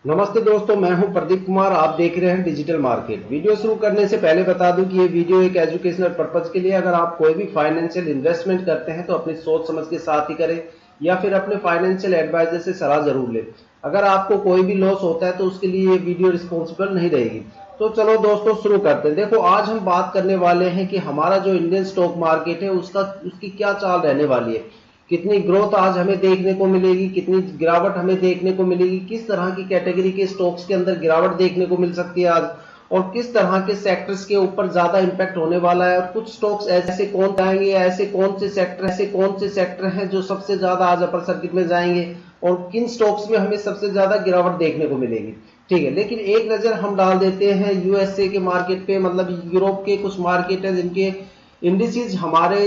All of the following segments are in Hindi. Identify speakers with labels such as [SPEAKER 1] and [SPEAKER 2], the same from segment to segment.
[SPEAKER 1] नमस्ते दोस्तों, मैं हूं प्रदीप कुमार। आप देख रहे हैं डिजिटल मार्केट। वीडियो शुरू करने से पहले बता दूं कि ये वीडियो एक एजुकेशनल पर्पज के लिए। अगर आप कोई भी फाइनेंशियल इन्वेस्टमेंट करते हैं तो अपनी सोच समझ के साथ ही करें या फिर अपने फाइनेंशियल एडवाइजर से सलाह जरूर लें। अगर आपको कोई भी लॉस होता है तो उसके लिए ये वीडियो रिस्पॉन्सिबल नहीं रहेगी। तो चलो दोस्तों शुरू करते हैं। देखो, आज हम बात करने वाले हैं कि हमारा जो इंडियन स्टॉक मार्केट है उसकी क्या चाल रहने वाली है, कितनी ग्रोथ आज हमें देखने को मिलेगी, कितनी गिरावट हमें देखने को मिलेगी, किस तरह की कैटेगरी के स्टॉक्स के अंदर गिरावट देखने को मिल सकती है आज, और किस तरह के सेक्टर्स के ऊपर ज्यादा इंपैक्ट होने वाला है, और कुछ स्टॉक्स ऐसे कौन आएंगे, ऐसे कौन से सेक्टर हैं जो सबसे ज्यादा आज अपर सर्किट में जाएंगे, और किन स्टॉक्स में हमें सबसे ज्यादा गिरावट देखने को मिलेगी। ठीक है, लेकिन एक नजर हम डाल देते हैं यूएसए के मार्केट पे, मतलब यूरोप के कुछ मार्केट है जिनके इंडिसेस हमारे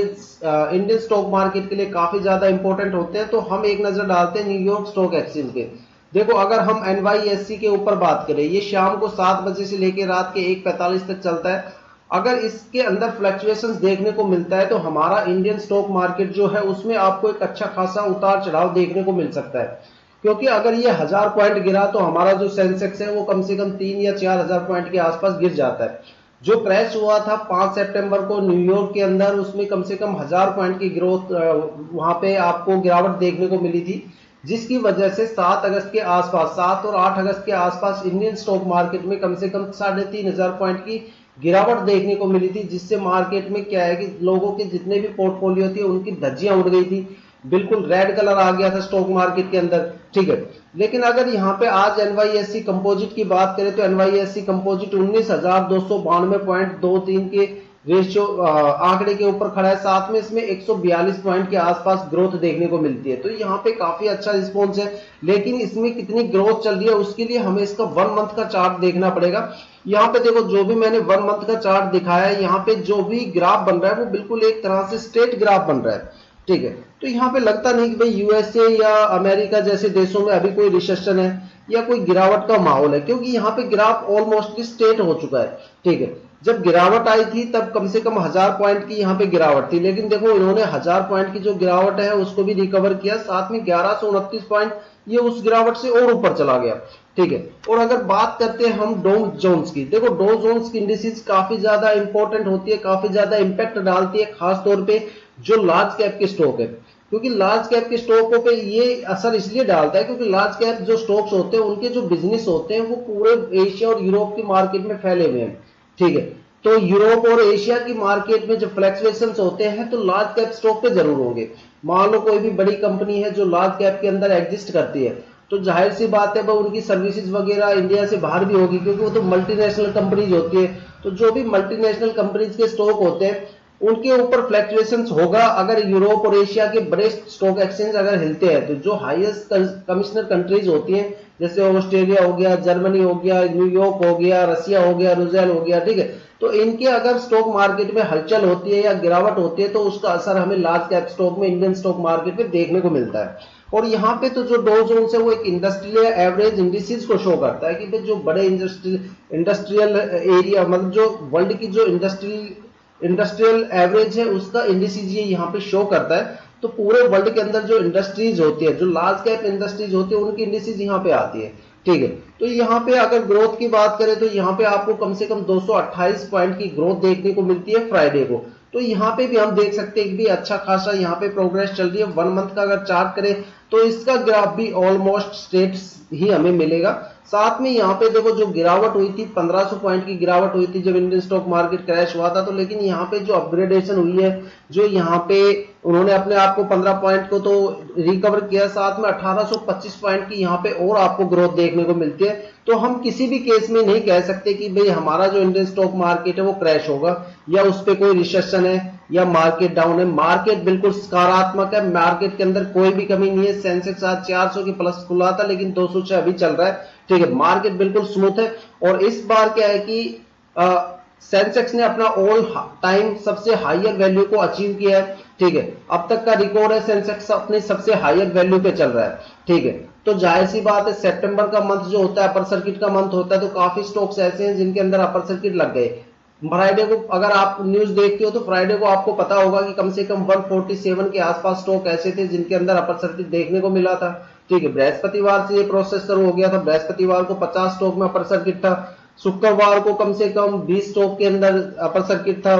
[SPEAKER 1] इंडियन स्टॉक मार्केट के लिए काफी ज्यादा इंपॉर्टेंट होते हैं। तो हम एक नजर डालते हैं न्यूयॉर्क स्टॉक एक्सचेंज पे। देखो, अगर हम एनवाईएससी के ऊपर बात करें, ये शाम को 7 बजे से लेकर रात के 1:45 तक चलता है। अगर इसके अंदर फ्लक्चुएशंस देखने को मिलता है तो हमारा इंडियन स्टॉक मार्केट जो है उसमें आपको एक अच्छा खासा उतार चढ़ाव देखने को मिल सकता है। क्योंकि अगर ये 1000 पॉइंट गिरा तो हमारा जो सेंसेक्स है वो कम से कम 3 या 4000 पॉइंट के आसपास गिर जाता है। जो क्रैश हुआ था 5 सितंबर को न्यूयॉर्क के अंदर, उसमें कम से कम 1000 पॉइंट की ग्रोथ वहां पे आपको गिरावट देखने को मिली थी, जिसकी वजह से 7 अगस्त के आसपास, 7 और 8 अगस्त के आसपास इंडियन स्टॉक मार्केट में कम से कम 3500 पॉइंट की गिरावट देखने को मिली थी। जिससे मार्केट में क्या है कि लोगों के जितने भी पोर्टफोलियो थे उनकी धज्जियां उड़ गई थी, बिल्कुल रेड कलर आ गया था स्टॉक मार्केट के अंदर। ठीक है, लेकिन अगर यहाँ पे आज एनवाईएससी कंपोजिट की बात करें तो एनवाईएससी कंपोजिट 19,292.23 के रेशियो आंकड़े के ऊपर खड़ा है। साथ में इसमें 142 पॉइंट के आसपास ग्रोथ देखने को मिलती है। तो यहाँ पे काफी अच्छा रिस्पॉन्स है, लेकिन इसमें कितनी ग्रोथ चल रही है उसके लिए हमें इसका 1 मंथ का चार्ट देखना पड़ेगा। यहाँ पे देखो, जो भी मैंने 1 मंथ का चार्ट दिखाया है, यहाँ पे जो भी ग्राफ बन रहा है वो बिल्कुल एक तरह से स्ट्रेट ग्राफ बन रहा है। ठीक है, तो यहाँ पे लगता नहीं कि भाई यूएसए या अमेरिका जैसे देशों में अभी कोई रिसेशन है या कोई गिरावट का माहौल है, क्योंकि यहाँ पे ग्राफ ऑलमोस्ट स्ट्रेट हो चुका है। ठीक है, जब गिरावट आई थी तब कम से कम 1000 पॉइंट की यहाँ पे गिरावट थी, लेकिन देखो इन्होंने 1000 पॉइंट की जो गिरावट है उसको भी रिकवर किया, साथ में 1129 पॉइंट ये उस गिरावट से और ऊपर चला गया। ठीक है, और अगर बात करते हैं हम डो जोन्स की, देखो डो जोन्स की इंडिसेस काफी ज्यादा इंपॉर्टेंट होती है, काफी ज्यादा इंपैक्ट डालती है, खास तौर पे जो लार्ज कैप के स्टॉक है। क्योंकि लार्ज कैप के स्टॉकों पे ये असर इसलिए डालता है क्योंकि लार्ज कैप जो स्टॉक्स होते हैं उनके जो बिजनेस होते हैं वो पूरे एशिया और यूरोप की मार्केट में फैले हुए हैं। ठीक है, तो यूरोप और एशिया की मार्केट में जो फ्लक्चुएशंस होते हैं तो लार्ज कैप स्टॉक पे जरूर होंगे। मान लो कोई भी बड़ी कंपनी है जो लार्ज कैप के अंदर एग्जिस्ट करती है, तो जाहिर सी बात है वो उनकी सर्विसेज वगैरह इंडिया से बाहर भी होगी, क्योंकि वो तो मल्टीनेशनल कंपनीज होती है। तो जो भी मल्टीनेशनल कंपनीज के स्टॉक होते हैं उनके ऊपर फ्लक्चुएशंस होगा। अगर यूरोप और एशिया के बड़े स्टॉक एक्सचेंज अगर हिलते हैं तो जो हाईएस्ट कमिश्नर कंट्रीज होती हैं, जैसे ऑस्ट्रेलिया हो गया, जर्मनी हो गया, न्यूयॉर्क हो गया, रसिया हो गया, न्यूजीलैंड हो गया, ठीक है, तो इनके अगर स्टॉक मार्केट में हलचल होती है या गिरावट होती है तो उसका असर हमें लार्ज कैप स्टॉक में, इंडियन स्टॉक मार्केट में देखने को मिलता है। और यहाँ पे तो जो डो जोन्स है वो एक इंडस्ट्रियल एवरेज इंडिसेस को शो करता है कि जो बड़े इंडस्ट्रियल एरिया, मतलब जो वर्ल्ड की जो इंडस्ट्रियल एवरेज है उसका इंडिसेस ये यहाँ पे शो करता है। तो पूरे वर्ल्ड के अंदर जो इंडस्ट्रीज होती है, जो लार्ज कैप इंडस्ट्रीज होती है, उनकी इंडिसेस यहाँ पे आती है। ठीक है, तो यहाँ पे अगर ग्रोथ की बात करें तो यहाँ पे आपको कम से कम 228 पॉइंट की ग्रोथ देखने को मिलती है फ्राइडे को। तो यहाँ पे भी हम देख सकते हैं कि भी अच्छा खासा यहाँ पे प्रोग्रेस चल रही है। 1 मंथ का अगर चार्ट करें तो इसका ग्राफ भी ऑलमोस्ट स्ट्रेट ही हमें मिलेगा। साथ में यहाँ पे देखो, जो गिरावट हुई थी 1500 पॉइंट की गिरावट हुई थी जब इंडियन स्टॉक मार्केट क्रैश हुआ था, तो लेकिन यहाँ पे जो अपग्रेडेशन हुई है, जो यहाँ पे उन्होंने अपने आप को 15 पॉइंट को तो रिकवर किया, साथ में 1825 पॉइंट की यहाँ पे और आपको ग्रोथ देखने को मिलती है। तो हम किसी भी केस में नहीं कह सकते कि भाई हमारा जो इंडियन स्टॉक मार्केट है वो क्रैश होगा या उस पर कोई रिसेशन है या मार्केट डाउन है। मार्केट बिल्कुल सकारात्मक है, मार्केट के अंदर कोई भी कमी नहीं है। सेंसेक्स आज 400 के प्लस खुला था लेकिन 206 अभी चल रहा है। ठीक है, मार्केट बिल्कुल स्मूथ है। और इस बार क्या है कि सेंसेक्स ने अपना ऑल टाइम सबसे हाईयर वैल्यू को अचीव किया है। ठीक है, अब तक का रिकॉर्ड है, सेंसेक्स अपने सबसे हाईयर वैल्यू पे चल रहा है। ठीक है, तो जाहिर सी बात है सितंबर का मंथ जो होता है अपर सर्किट का मंथ होता है, तो काफी स्टॉक्स ऐसे हैं जिनके अंदर अपर सर्किट लग गए। फ्राइडे को अगर आप न्यूज देखते हो तो फ्राइडे को आपको पता होगा कि कम से कम 147 के आसपास स्टॉक ऐसे थे जिनके अंदर अपर सर्किट देखने को मिला था। ठीक है, बृहस्पतिवार से ये प्रोसेस शुरू हो गया था। बृहस्पतिवार को 50 स्टॉक में अपर सर्किट था। शुक्रवार को कम से कम 20 स्टॉक के अंदर अपर सर्किट था।